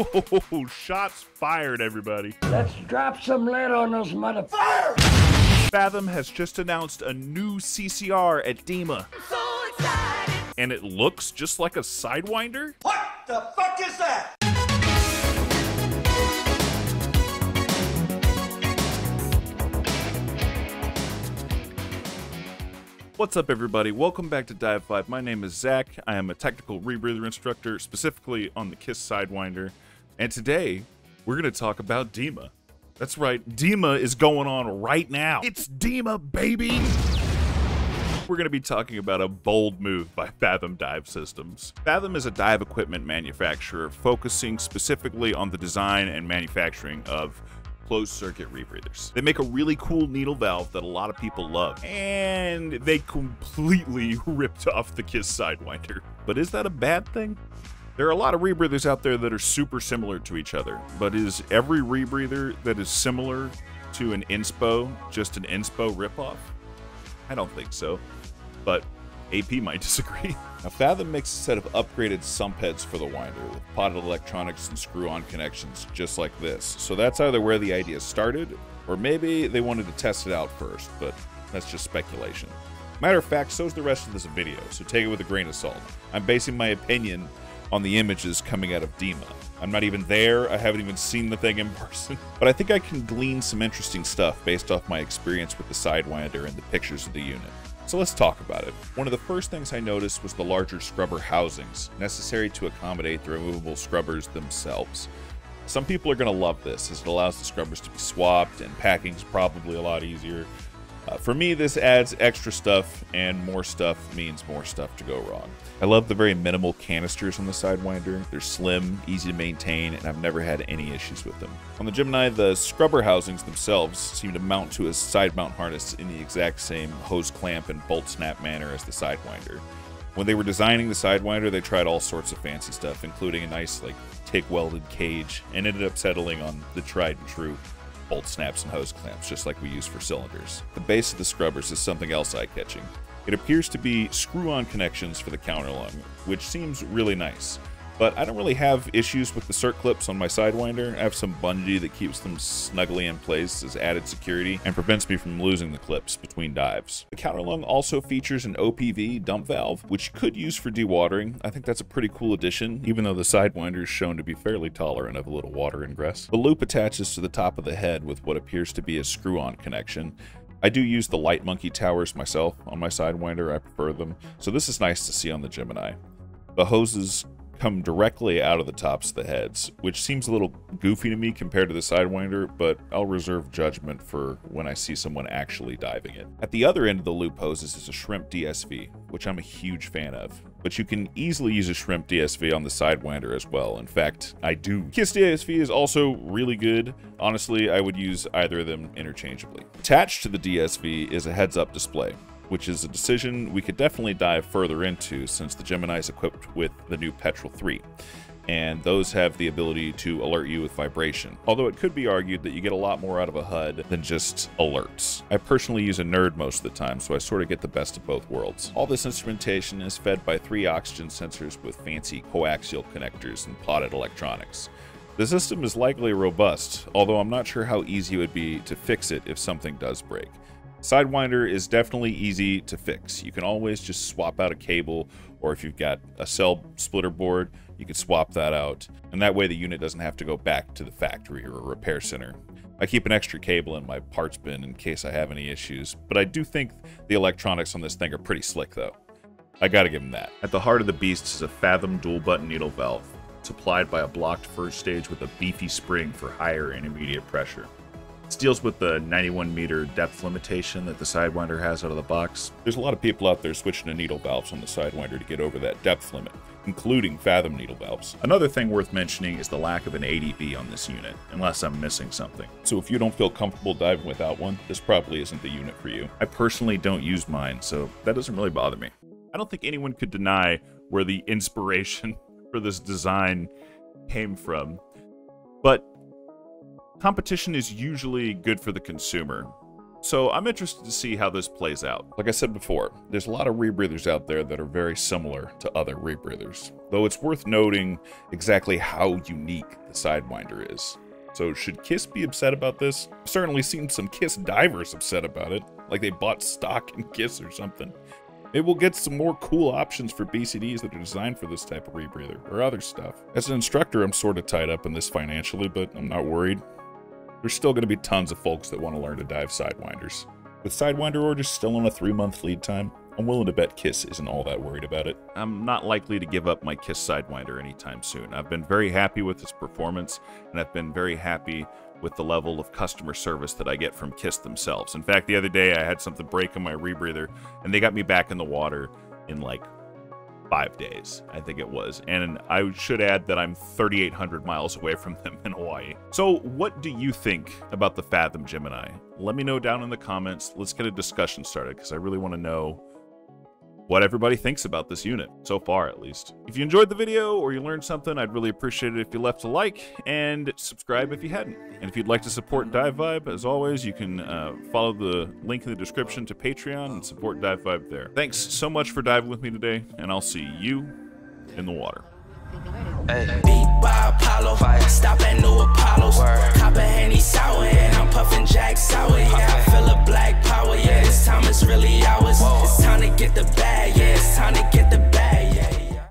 Whoa, shots fired, everybody. Let's drop some lead on those motherfuckers. Fathom has just announced a new CCR at DEMA. So excited. And it looks just like a Sidewinder? What the fuck is that? What's up, everybody? Welcome back to Dive 5. My name is Zach. I am a technical rebreather instructor, specifically on the KISS Sidewinder. And today, we're going to talk about DEMA. That's right, DEMA is going on right now. It's DEMA, baby! We're going to be talking about a bold move by Fathom Dive Systems. Fathom is a dive equipment manufacturer focusing specifically on the design and manufacturing of closed-circuit rebreathers. They make a really cool needle valve that a lot of people love, and they completely ripped off the KISS Sidewinder. But is that a bad thing? There are a lot of rebreathers out there that are super similar to each other, but is every rebreather that is similar to an inspo just an inspo ripoff? I don't think so, but AP might disagree. Now, Fathom makes a set of upgraded sump heads for the winder with potted electronics and screw-on connections just like this. So that's either where the idea started, or maybe they wanted to test it out first, but that's just speculation. Matter of fact, so's the rest of this video, so take it with a grain of salt. I'm basing my opinion on the images coming out of DEMA. I'm not even there, I haven't even seen the thing in person, but I think I can glean some interesting stuff based off my experience with the Sidewinder and the pictures of the unit. So let's talk about it. One of the first things I noticed was the larger scrubber housings, necessary to accommodate the removable scrubbers themselves. Some people are going to love this, as it allows the scrubbers to be swapped, and packing's probably a lot easier. For me, this adds extra stuff, and more stuff means more stuff to go wrong. I love the very minimal canisters on the Sidewinder. They're slim, easy to maintain, and I've never had any issues with them. On the Gemini, the scrubber housings themselves seem to mount to a side mount harness in the exact same hose clamp and bolt snap manner as the Sidewinder. When they were designing the Sidewinder, they tried all sorts of fancy stuff, including a nice, TIG welded cage, and ended up settling on the tried and true bolt snaps and hose clamps, just like we use for cylinders. The base of the scrubbers is something else eye-catching. It appears to be screw-on connections for the counterlung, which seems really nice. But I don't really have issues with the cert clips on my Sidewinder. I have some bungee that keeps them snugly in place as added security and prevents me from losing the clips between dives. The counterlung also features an OPV dump valve, which you could use for dewatering. I think that's a pretty cool addition, even though the Sidewinder is shown to be fairly tolerant of a little water ingress. The loop attaches to the top of the head with what appears to be a screw-on connection. I do use the Light Monkey towers myself on my Sidewinder. I prefer them, so this is nice to see on the Gemini. The hoses come directly out of the tops of the heads, which seems a little goofy to me compared to the Sidewinder, but I'll reserve judgment for when I see someone actually diving it. At the other end of the loop hoses is a shrimp DSV, which I'm a huge fan of, but you can easily use a shrimp DSV on the Sidewinder as well. In fact, I do. KISS DSV is also really good. Honestly, I would use either of them interchangeably. Attached to the DSV is a heads-up display, which is a decision we could definitely dive further into since the Gemini is equipped with the new Petrol 3, and those have the ability to alert you with vibration, although it could be argued that you get a lot more out of a HUD than just alerts. I personally use a nerd most of the time, so I sort of get the best of both worlds. All this instrumentation is fed by 3 oxygen sensors with fancy coaxial connectors and potted electronics. The system is likely robust, although I'm not sure how easy it would be to fix it if something does break. Sidewinder is definitely easy to fix. You can always just swap out a cable, or if you've got a cell splitter board, you can swap that out, and that way the unit doesn't have to go back to the factory or a repair center. I keep an extra cable in my parts bin in case I have any issues, but I do think the electronics on this thing are pretty slick though. I gotta give them that. At the heart of the beast is a Fathom dual button needle valve, supplied by a blocked first stage with a beefy spring for higher intermediate pressure. This deals with the 91-meter depth limitation that the Sidewinder has out of the box. There's a lot of people out there switching to needle valves on the Sidewinder to get over that depth limit, including Fathom needle valves. Another thing worth mentioning is the lack of an ADB on this unit, unless I'm missing something. So if you don't feel comfortable diving without one, this probably isn't the unit for you. I personally don't use mine, so that doesn't really bother me. I don't think anyone could deny where the inspiration for this design came from, but competition is usually good for the consumer. So I'm interested to see how this plays out. Like I said before, there's a lot of rebreathers out there that are very similar to other rebreathers, though it's worth noting exactly how unique the Sidewinder is. So should KISS be upset about this? I've certainly seen some KISS divers upset about it, like they bought stock in KISS or something. Maybe we'll get some more cool options for BCDs that are designed for this type of rebreather, or other stuff. As an instructor, I'm sort of tied up in this financially, but I'm not worried. There's still going to be tons of folks that want to learn to dive Sidewinders. With Sidewinder orders still on a 3-month lead time, I'm willing to bet KISS isn't all that worried about it. I'm not likely to give up my KISS Sidewinder anytime soon. I've been very happy with its performance, and I've been very happy with the level of customer service that I get from KISS themselves. In fact, the other day I had something break on my rebreather, and they got me back in the water in like 5 days, I think it was. And I should add that I'm 3,800 miles away from them in Hawaii. So what do you think about the Fathom Gemini? Let me know down in the comments. Let's get a discussion started, because I really want to know what everybody thinks about this unit, so far at least. If you enjoyed the video or you learned something, I'd really appreciate it if you left a like and subscribe if you hadn't. And if you'd like to support Dive Vibe, as always, you can follow the link in the description to Patreon and support Dive Vibe there. Thanks so much for diving with me today, and I'll see you in the water. Beat by Apollo, stop at New Apollos, cop a Henny sour.